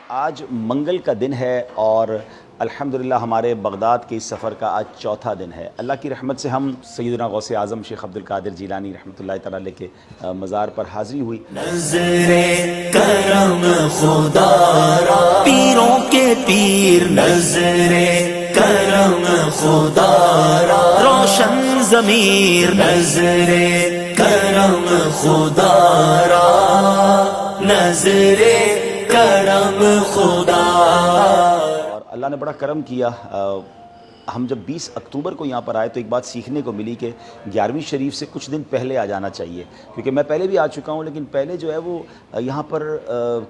آج منگل کا دن ہے اور الحمدللہ ہمارے بغداد کے اس سفر کا آج چوتھا دن ہے۔ اللہ کی رحمت سے ہم سیدنا غوث اعظم شیخ عبدالقادر جیلانی رحمۃ اللہ تعالی علیہ کے مزار پر حاضری ہوئی۔ نظر کرم خدا را پیروں کے پیر، نظر کرم خدا را روشن ضمیر، نظر کرم خدا را نظر کرم خدا۔ اور اللہ نے بڑا کرم کیا، ہم جب 20 اکتوبر کو یہاں پر آئے تو ایک بات سیکھنے کو ملی کہ 11ویں شریف سے کچھ دن پہلے آ جانا چاہیے، کیونکہ میں پہلے بھی آ چکا ہوں، لیکن پہلے جو ہے وہ یہاں پر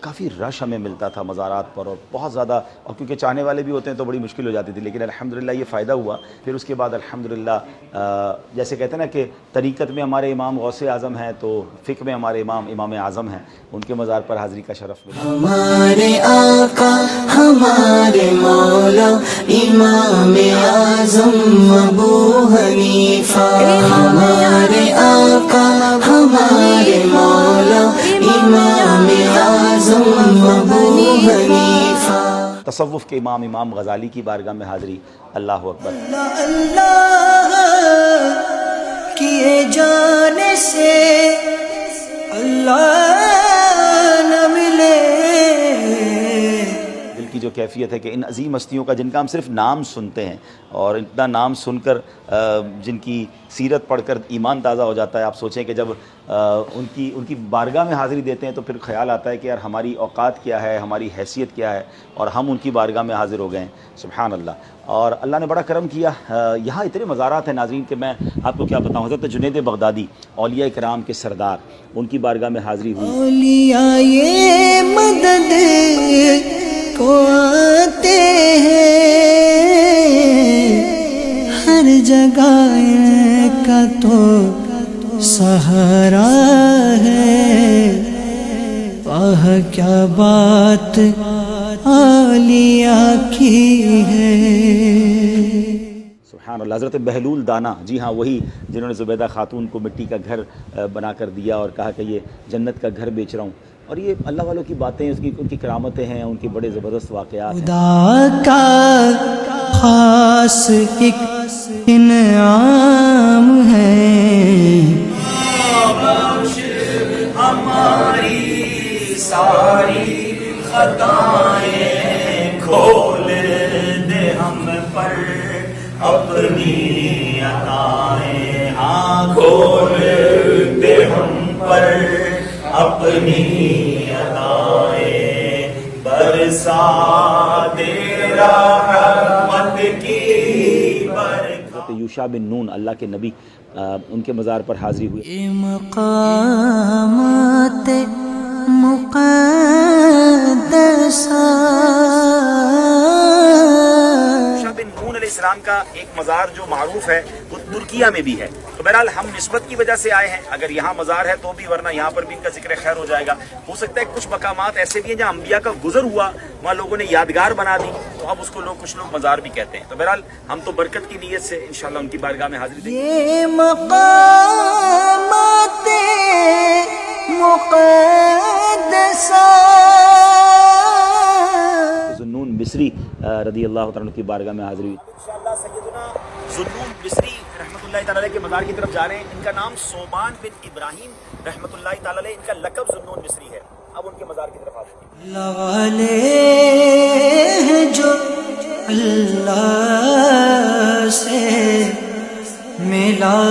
کافی رش ہمیں ملتا تھا مزارات پر، اور بہت زیادہ، اور کیونکہ چاہنے والے بھی ہوتے ہیں تو بڑی مشکل ہو جاتی تھی، لیکن الحمدللہ یہ فائدہ ہوا۔ پھر اس کے بعد الحمدللہ جیسے کہتے ہیں نا کہ طریقت میں ہمارے امام غوث اعظم ہیں تو فقہ میں ہمارے امام اعظم ہیں، ان کے مزار پر حاضری کا شرف ملا۔ ہمارے آقا ہمارے مولا امام اعظم ابو حنیفہ، ہمارے آقا ہمارے مولا امام اعظم ابو حنیفہ۔ تصوف کے امام غزالی کی بارگاہ میں حاضری، اللہ اکبر۔ اللہ کیے جانے سے اللہ نہ ملے۔ دل کی جو کیفیت ہے کہ ان عظیم ہستیوں کا جن کا ہم صرف نام سنتے ہیں، اور اتنا نام سن کر جن کی سیرت پڑھ کر ایمان تازہ ہو جاتا ہے، آپ سوچیں کہ جب ان کی بارگاہ میں حاضری دیتے ہیں تو پھر خیال آتا ہے کہ یار ہماری اوقات کیا ہے، ہماری حیثیت کیا ہے، اور ہم ان کی بارگاہ میں حاضر ہو گئے ہیں، سبحان اللہ۔ اور اللہ نے بڑا کرم کیا، یہاں اتنے مزارات ہیں ناظرین کہ میں آپ کو کیا بتاؤں۔ حضرت جنید بغدادی اولیاء کرام کے سردار، ان کی بارگاہ میں حاضری ہوئی۔ اولیاء یہ مدد کو آتے ہیں، ہر جگہ ان کا تو سہارا ہے، آہ کیا بات اولیاء کی ہے۔ سبحان اللہ۔ حضرت بہلول دانا، جی ہاں وہی جنہوں نے زبیدہ خاتون کو مٹی کا گھر بنا کر دیا اور کہا کہ یہ جنت کا گھر بیچ رہا ہوں، اور یہ اللہ والوں کی باتیں، ان کی کرامتیں ہیں، ان کے بڑے زبردست واقعات ہیں۔ خدا کا خاص ایک انعام ہے، ہماری ساری خطائیں کھول دے ہم پر اپنی عطائیں، ہاں کھول دے ہم پر اپنی عطائیں، برسا دے رحمت کی برکات۔ یوشع بن نون، اللہ کے نبی، ان کے مزار پر حاضری ہوئی۔ اے مقامات مقدسہ، یوشع بن نون علیہ السلام کا ایک مزار جو معروف ہے وہ ترکیہ میں بھی ہے، تو بہرحال ہم نسبت کی وجہ سے آئے ہیں، اگر یہاں مزار ہے تو بھی، ورنہ یہاں پر بھی ان کا ذکر خیر ہو جائے گا۔ ہو سکتا ہے کچھ مقامات ایسے بھی ہیں جہاں انبیاء کا گزر ہوا، وہاں لوگوں نے یادگار بنا دی، تو اب اس کو کچھ لوگ مزار بھی کہتے ہیں۔ تو بہرحال ہم تو برکت کی نیت سے انشاءاللہ ان کی بارگاہ میں حاضری دیں گے۔ یہ مقامات مقدسہ، ذوالنون مصری رضی اللہ تعالیٰ عنہ کی بارگاہ میں حاضری ہوئی۔ انشاءاللہ سیدنا ذوالنون مصری رحمۃ اللہ تعالیٰ علیہ کے مزار کی طرف جا رہے ہیں۔ ان کا نام صوبان بن ابراہیم رحمۃ اللہ تعالیٰ علیہ، ان کا لقب ذوالنون مصری ہے۔ اب ان کے مزار کی طرف آتے ہیں۔ اللہ والے ہیں جو اللہ سے ملا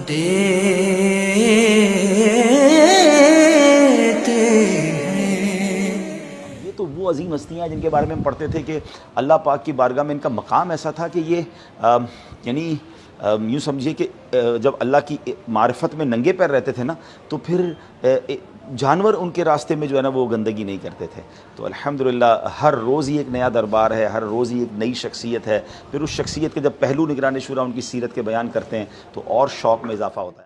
دیتے ہیں۔ یہ تو وہ عظیم ہستیاں ہیں جن کے بارے میں ہم پڑھتے تھے کہ اللہ پاک کی بارگاہ میں ان کا مقام ایسا تھا کہ یہ یعنی یوں سمجھیے کہ جب اللہ کی معرفت میں ننگے پیر رہتے تھے نا، تو پھر جانور ان کے راستے میں جو ہے نا وہ گندگی نہیں کرتے تھے۔ تو الحمدللہ ہر روز ہی ایک نیا دربار ہے، ہر روز ہی ایک نئی شخصیت ہے، پھر اس شخصیت کے جب پہلو نگران شورا ان کی سیرت کے بیان کرتے ہیں تو اور شوق میں اضافہ ہوتا ہے۔